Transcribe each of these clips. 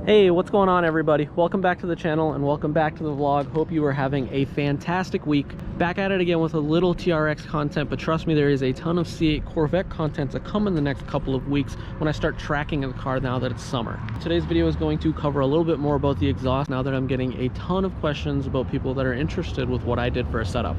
Hey, what's going on everybody? Welcome back to the channel and welcome back to the vlog. Hope you are having a fantastic week. Back at it again with a little TRX content, but trust me, there is a ton of C8 Corvette content to come in the next couple of weeks when I start tracking the car now that it's summer. Today's video is going to cover a little bit more about the exhaust now that I'm getting a ton of questions about people that are interested with what I did for a setup.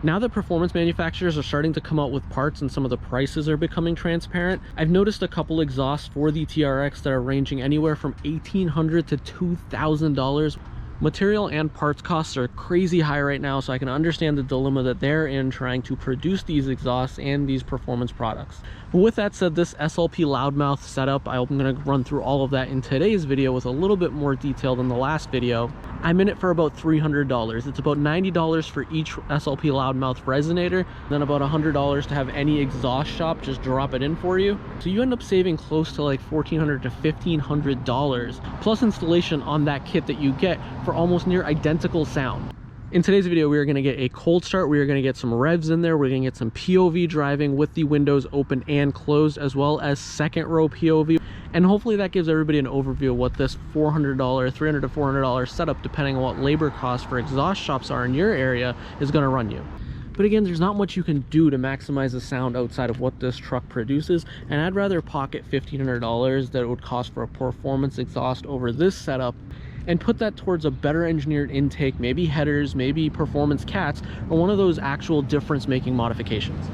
Now that performance manufacturers are starting to come out with parts and some of the prices are becoming transparent, I've noticed a couple exhausts for the TRX that are ranging anywhere from $1,800 to $2,000. Material and parts costs are crazy high right now, so I can understand the dilemma that they're in trying to produce these exhausts and these performance products. But with that said, this SLP Loudmouth setup, I'm going to run through all of that in today's video with a little bit more detail than the last video. I'm in it for about $300. It's about $90 for each SLP Loudmouth resonator, then about $100 to have any exhaust shop just drop it in for you. So you end up saving close to like $1,400 to $1,500 plus installation on that kit that you get for almost near identical sound. In today's video, we are going to get a cold start, we are going to get some revs in there, we're going to get some POV driving with the windows open and closed, as well as second row POV. And hopefully that gives everybody an overview of what this $300 to $400 setup, depending on what labor costs for exhaust shops are in your area, is going to run you. But again, there's not much you can do to maximize the sound outside of what this truck produces, and I'd rather pocket $1,500 that it would cost for a performance exhaust over this setup and put that towards a better engineered intake, maybe headers, maybe performance cats, or one of those actual difference making modifications.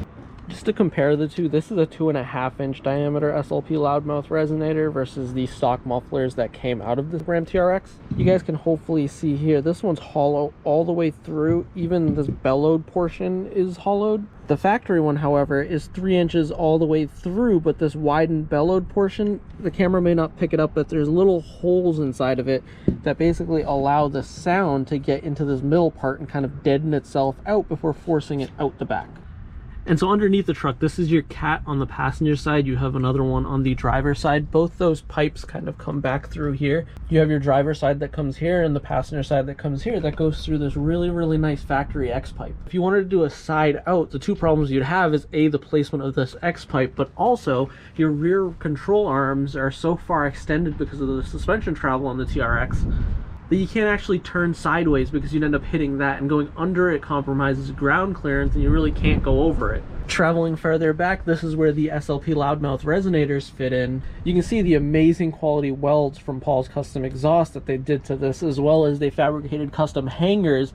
Just to compare the two, this is a 2.5-inch diameter SLP Loudmouth resonator versus the stock mufflers that came out of the Ram TRX. You guys can hopefully see here, this one's hollow all the way through. Even this bellowed portion is hollowed. The factory one, however, is 3 inches all the way through, but this widened bellowed portion, the camera may not pick it up, but there's little holes inside of it that basically allow the sound to get into this middle part and kind of deaden itself out before forcing it out the back. And so underneath the truck, this is your cat on the passenger side. You have another one on the driver's side. Both those pipes kind of come back through here. You have your driver's side that comes here and the passenger side that comes here that goes through this really nice factory X pipe. If you wanted to do a side out, the two problems you'd have is A, the placement of this X pipe, but also your rear control arms are so far extended because of the suspension travel on the TRX that you can't actually turn sideways because you'd end up hitting that, and going under it compromises ground clearance and you really can't go over it. Traveling further back, this is where the SLP Loudmouth resonators fit in. You can see the amazing quality welds from Paul's Custom Exhaust that they did to this, as well as they fabricated custom hangers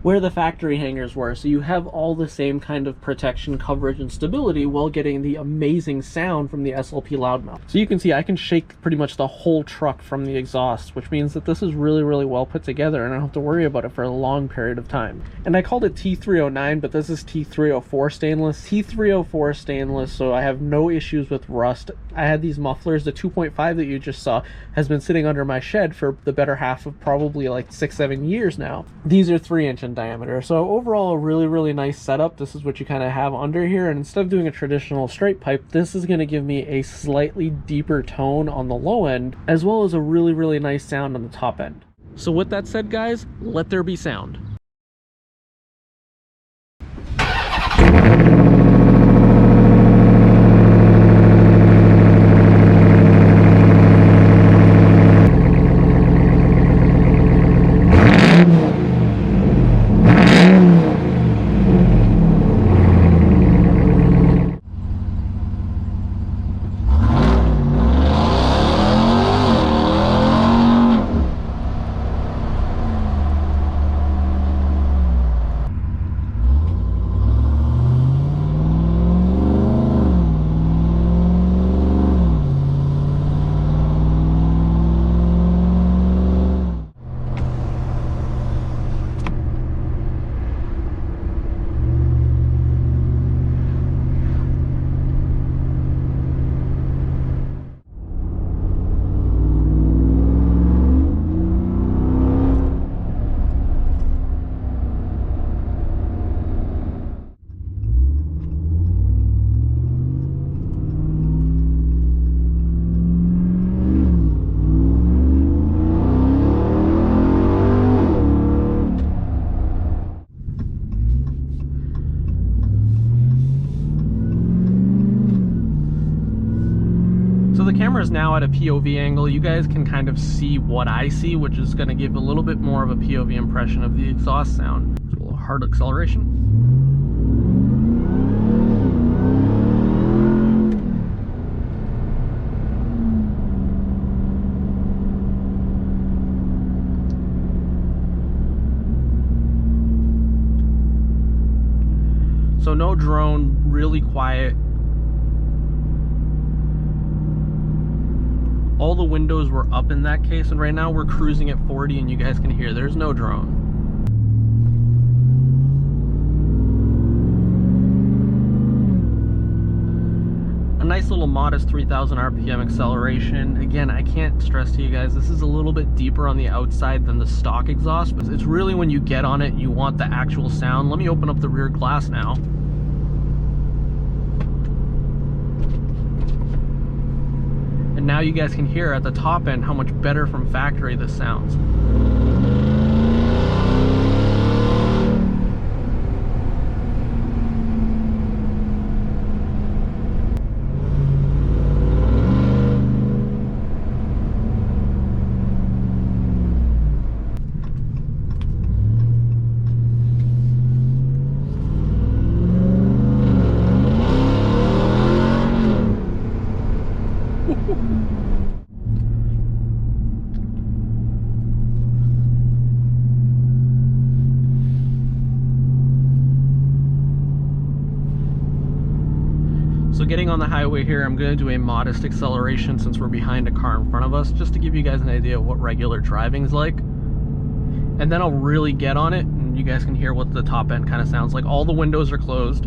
where the factory hangers were, so you have all the same kind of protection, coverage, and stability while getting the amazing sound from the SLP Loudmouth. So you can see I can shake pretty much the whole truck from the exhaust, which means that this is really well put together and I don't have to worry about it for a long period of time. And I called it T309, but this is T304 stainless. T304 stainless, so I have no issues with rust. I had these mufflers, the 2.5 that you just saw has been sitting under my shed for the better half of probably like 6-7 years now. These are 3-inch in diameter, so overall a really nice setup. This is what you kind of have under here, and instead of doing a traditional straight pipe, this is going to give me a slightly deeper tone on the low end, as well as a really nice sound on the top end. So with that said, guys, let there be sound. camera's now at a POV angle. You guys can kind of see what I see, which is going to give a little bit more of a POV impression of the exhaust sound. So a little hard acceleration. So no drone, really quiet. All the windows were up in that case, and right now we're cruising at 40 and you guys can hear there's no drone. A nice little modest 3000 RPM acceleration. Again, I can't stress to you guys, this is a little bit deeper on the outside than the stock exhaust, but it's really when you get on it and you want the actual sound. Let me open up the rear glass now. And now you guys can hear at the top end how much better from factory this sounds. So getting on the highway here, I'm going to do a modest acceleration since we're behind a car in front of us, just to give you guys an idea of what regular driving is like. And then I'll really get on it and you guys can hear what the top end kind of sounds like. All the windows are closed.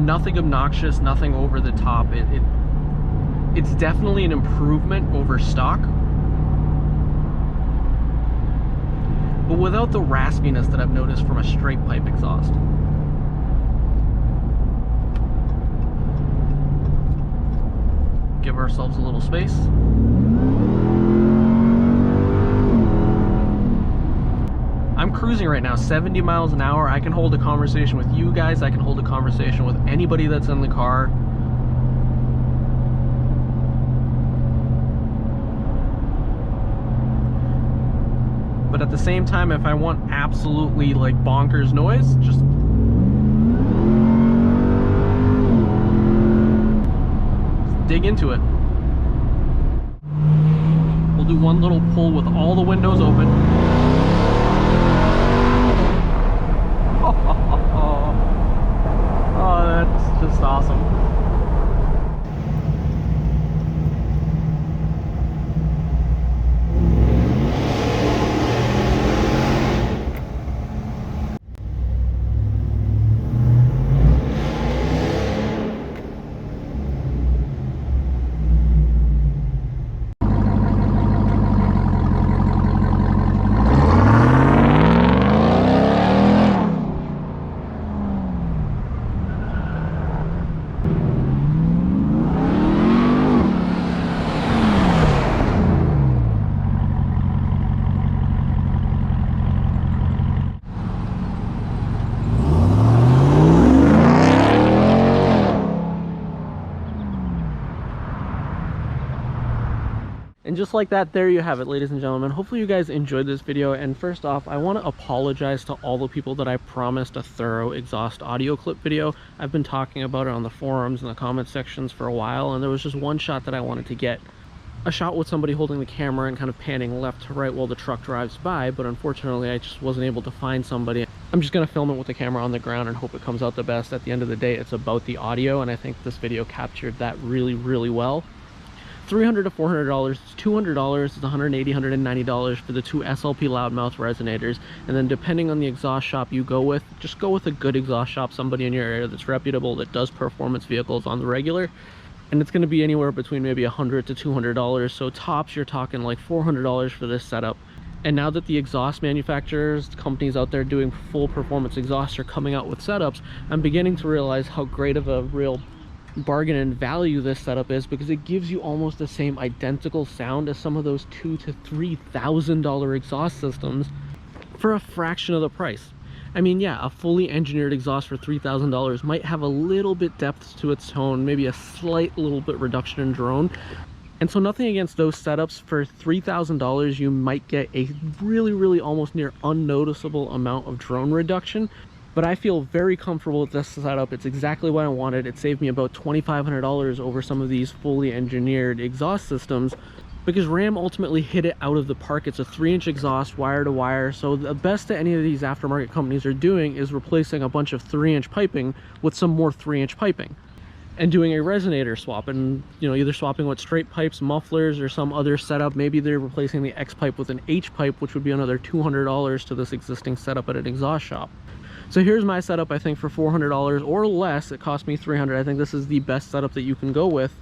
Nothing obnoxious, nothing over the top. It's definitely an improvement over stock, but without the raspiness that I've noticed from a straight pipe exhaust. Give ourselves a little space. I'm cruising right now 70 miles an hour. I can hold a conversation with you guys. I can hold a conversation with anybody that's in the car. But at the same time, if I want absolutely like bonkers noise, just dig into it. We'll do one little pull with all the windows open. Oh, that's just awesome. And just like that, there you have it, ladies and gentlemen. Hopefully you guys enjoyed this video. And first off, I want to apologize to all the people that I promised a thorough exhaust audio clip video. I've been talking about it on the forums and the comment sections for a while, and there was just one shot that I wanted to get. A shot with somebody holding the camera and kind of panning left to right while the truck drives by, but unfortunately I just wasn't able to find somebody. I'm just going to film it with the camera on the ground and hope it comes out the best. At the end of the day, it's about the audio, and I think this video captured that really, really well. $300 to $400, it's $200, it's $180, $190 for the two SLP Loudmouth resonators. And then depending on the exhaust shop you go with, just go with a good exhaust shop, somebody in your area that's reputable, that does performance vehicles on the regular. And it's going to be anywhere between maybe $100 to $200. So tops, you're talking like $400 for this setup. And now that the exhaust manufacturers, companies out there doing full performance exhausts are coming out with setups, I'm beginning to realize how great of a real bargain and value this setup is, because it gives you almost the same identical sound as some of those $2,000 to $3,000 exhaust systems for a fraction of the price. I mean, yeah, a fully engineered exhaust for $3,000 might have a little bit depth to its tone, maybe a slight little bit reduction in drone. And so nothing against those setups. For $3,000, you might get a really almost near unnoticeable amount of drone reduction. But I feel very comfortable with this setup. It's exactly what I wanted. It saved me about $2,500 over some of these fully engineered exhaust systems, because Ram ultimately hit it out of the park. It's a 3-inch exhaust, wire to wire. So the best that any of these aftermarket companies are doing is replacing a bunch of 3-inch piping with some more 3-inch piping, and doing a resonator swap, and either swapping with straight pipes, mufflers, or some other setup. Maybe they're replacing the X pipe with an H pipe, which would be another $200 to this existing setup at an exhaust shop. So here's my setup. I think for $400 or less, it cost me $300. I think this is the best setup that you can go with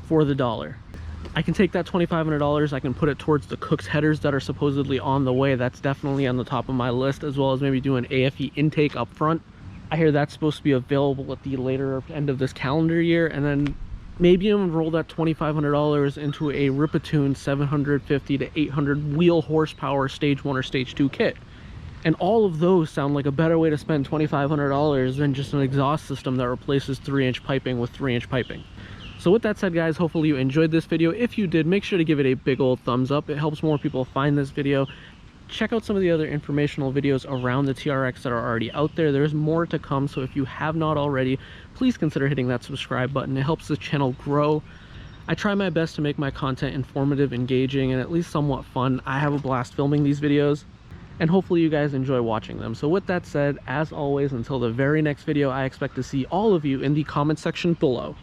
for the dollar. I can take that $2,500, I can put it towards the Cook's headers that are supposedly on the way. That's definitely on the top of my list, as well as maybe do an AFE intake up front. I hear that's supposed to be available at the later end of this calendar year. And then maybe I'm gonna roll that $2,500 into a Ripatune 750 to 800 wheel horsepower stage 1 or stage 2 kit. And all of those sound like a better way to spend $2,500 than just an exhaust system that replaces 3-inch piping with 3-inch piping. So with that said, guys, hopefully you enjoyed this video. If you did, make sure to give it a big old thumbs up. It helps more people find this video. Check out some of the other informational videos around the TRX that are already out there. There's more to come, so if you have not already, please consider hitting that subscribe button. It helps the channel grow. I try my best to make my content informative, engaging, and at least somewhat fun. I have a blast filming these videos, and hopefully you guys enjoy watching them. So with that said, as always, until the very next video, I expect to see all of you in the comment section below.